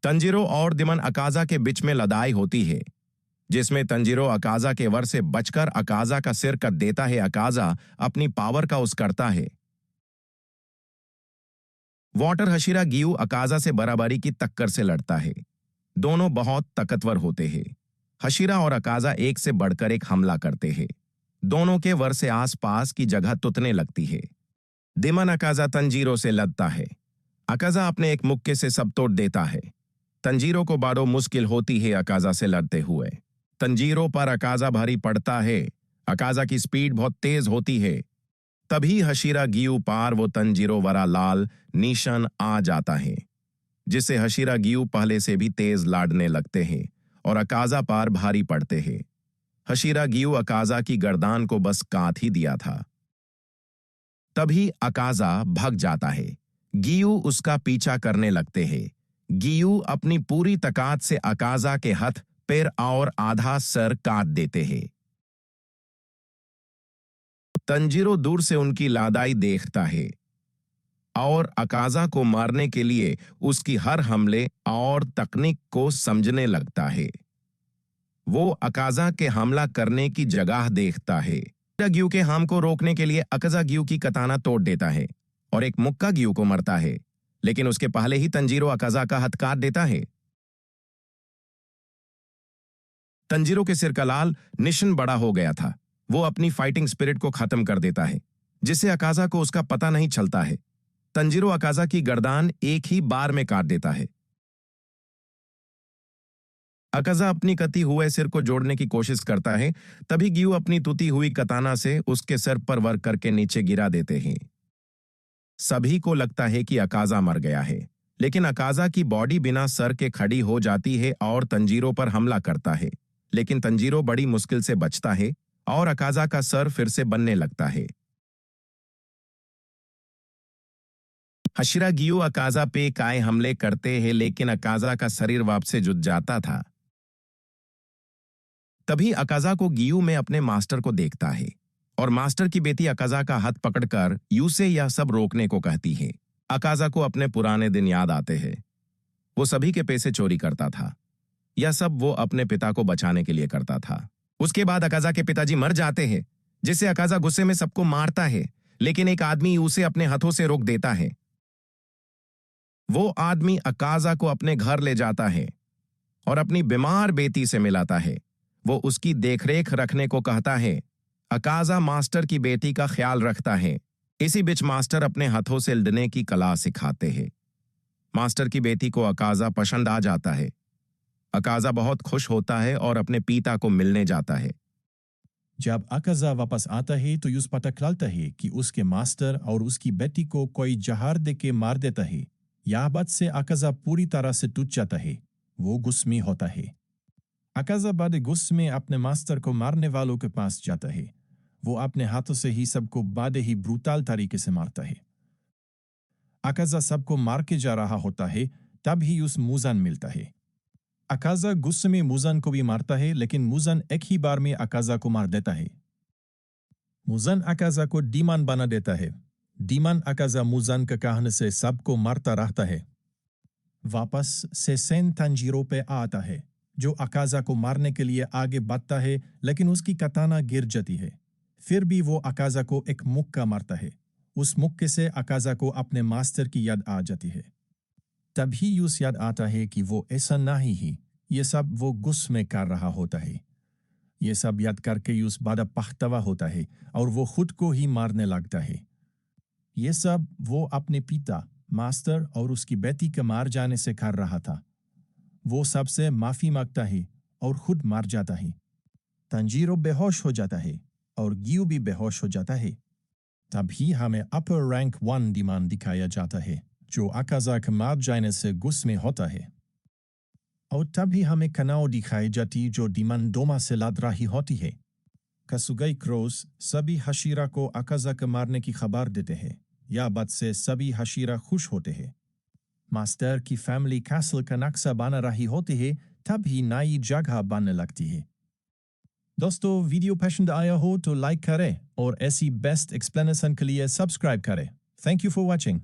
Tanjiro और दिमन अकाजा के बीच में लड़ाई होती है, जिसमें तंजीरो अकाजा के वर से बचकर अकाजा का सिर कट देता है। अकाजा अपनी पावर का यूज करता है। वाटर हशीरा गियू अकाजा से बराबरी की टक्कर से लड़ता है। दोनों बहुत ताकतवर होते हैं। हशीरा और अकाजा एक से बढ़कर एक हमला करते हैं। दोनों के वर से आसपास की जगह तुतने लगती है। दिमन अकाजा तंजीरो से लड़ता है। अकाजा अपने एक मुक्के से सब तोड़ देता है। तंजीरो को बारो मुश्किल होती है अकाजा से लड़ते हुए। तंजीरो पर अकाजा भारी पड़ता है। अकाजा की स्पीड बहुत तेज होती है। तभी हशीरा गियू पार वो तंजीरो वरा लाल निशान आ जाता है, जिससे हशीरा गियू पहले से भी तेज लाड़ने लगते हैं और अकाजा पार भारी पड़ते हैं। हशीरा गियू अकाजा की गर्दान को बस काट ही दिया था। तभी अकाजा भाग जाता है। गियू उसका पीछा करने लगते हैं। गियू अपनी पूरी ताकत से अकाजा के हाथ, पैर और आधा सर काट देते हैं। तंजीरो दूर से उनकी लादाई देखता है और अकाजा को मारने के लिए उसकी हर हमले और तकनीक को समझने लगता है। वो अकाजा के हमला करने की जगह देखता है। गियू के हम को रोकने के लिए अकाजा गियू की कताना तोड़ देता है और एक मुक्का गियू को मरता है, लेकिन उसके पहले ही तंजीरो अकाजा का हाथ काट देता है। तंजीरो के सिर का लाल निशान बड़ा हो गया था। वो अपनी फाइटिंग स्पिरिट को खत्म कर देता है, जिससे अकाजा को उसका पता नहीं चलता है। तंजीरो अकाजा की गर्दान एक ही बार में काट देता है। अकाजा अपनी कती हुए सिर को जोड़ने की कोशिश करता है, तभी गियू अपनी टूटी हुई कताना से उसके सर पर वार करके नीचे गिरा देते हैं। सभी को लगता है कि अकाजा मर गया है, लेकिन अकाजा की बॉडी बिना सर के खड़ी हो जाती है और तंजीरो पर हमला करता है। लेकिन तंजीरो बड़ी मुश्किल से बचता है और अकाजा का सर फिर से बनने लगता है। हशीरा गियू अकाजा पे काय हमले करते हैं, लेकिन अकाजा का शरीर वापस से जुट जाता था। तभी अकाजा को गियू में अपने मास्टर को देखता है और मास्टर की बेटी अकाजा का हाथ पकड़कर यूसे यह सब रोकने को कहती है। अकाजा को अपने पुराने दिन याद आते हैं। वो सभी के पैसे चोरी करता था। यह सब वो अपने पिता को बचाने के लिए करता था। उसके बाद अकाजा के पिताजी मर जाते हैं, जिससे अकाजा गुस्से में सबको मारता है, लेकिन एक आदमी उसे अपने हाथों से रोक देता है। वो आदमी अकाजा को अपने घर ले जाता है और अपनी बीमार बेटी से मिलाता है। वो उसकी देखरेख रखने को कहता है। अकाजा मास्टर की बेटी का ख्याल रखता है। इसी बीच मास्टर अपने हाथों से लड़ने की कला सिखाते हैं। मास्टर की बेटी को अकाजा पसंद आ जाता है। अकाजा बहुत खुश होता है और अपने पिता को मिलने जाता है। जब अकाजा वापस आता है तो यूस पता चलता है कि उसके मास्टर और उसकी बेटी को कोई जहर दे के मार देता है। यह बात से अकाजा पूरी तरह से टूट जाता है। वो गुस्से में होता है। अकाजा बड़े गुस्से में अपने मास्टर को मारने वालों के पास जाता है। वो अपने हाथों से ही सबको बड़े ही ब्रूटल तरीके से मारता है। अकाजा सबको मार के जा रहा होता है, तब ही उस मुजान मिलता है। अकाजा गुस्से में मुजान को भी मारता है, लेकिन मुजान एक ही बार में अकाजा को मार देता है। मुजान अकाजा को डीमन बना देता है। डीमन अकाजा मुजान के कहने से सबको मारता रहता है। वापस से सेन तंजीरो पे आता है, जो अकाजा को मारने के लिए आगे बढ़ता है, लेकिन उसकी कताना गिर जाती है। फिर भी वो अकाजा को एक मुक्का मारता है। उस मुक्के से अकाजा को अपने मास्टर की याद आ जाती है। तभी यूस याद आता है कि वो ऐसा नहीं ही, ये सब वो गुस्से में कर रहा होता है। ये सब याद करके यूस बड़ा पछतावा होता है और वो खुद को ही मारने लगता है। ये सब वो अपने पिता, मास्टर और उसकी बेटी के मार जाने से कर रहा था। वो सबसे माफी मांगता है और खुद मर जाता है। तंजीरो बेहोश हो जाता है और गियू भी बेहोश हो जाता है। तभी हमें अपर रैंक 1 डिमांड दिखाया जाता है, जो अकाजा के मार जाने से गुस्से में होता है। और तभी हमें कनाओ दिखाई जाती, जो डिमांड डोमा से लड़ रही होती है। कसुगाई क्रोस सभी हशीरा को अकाजा के मारने की खबर देते हैं। यह बात से सभी हशीरा खुश होते हैं। मास्टर की फैमिली कैसल का नक्शा बना रही होती है, तभी नई जगह बनने लगती है। दोस्तों, वीडियो पसंद आया हो तो लाइक करें और ऐसी बेस्ट एक्सप्लेनेशन के लिए सब्सक्राइब करें। Thank you for watching.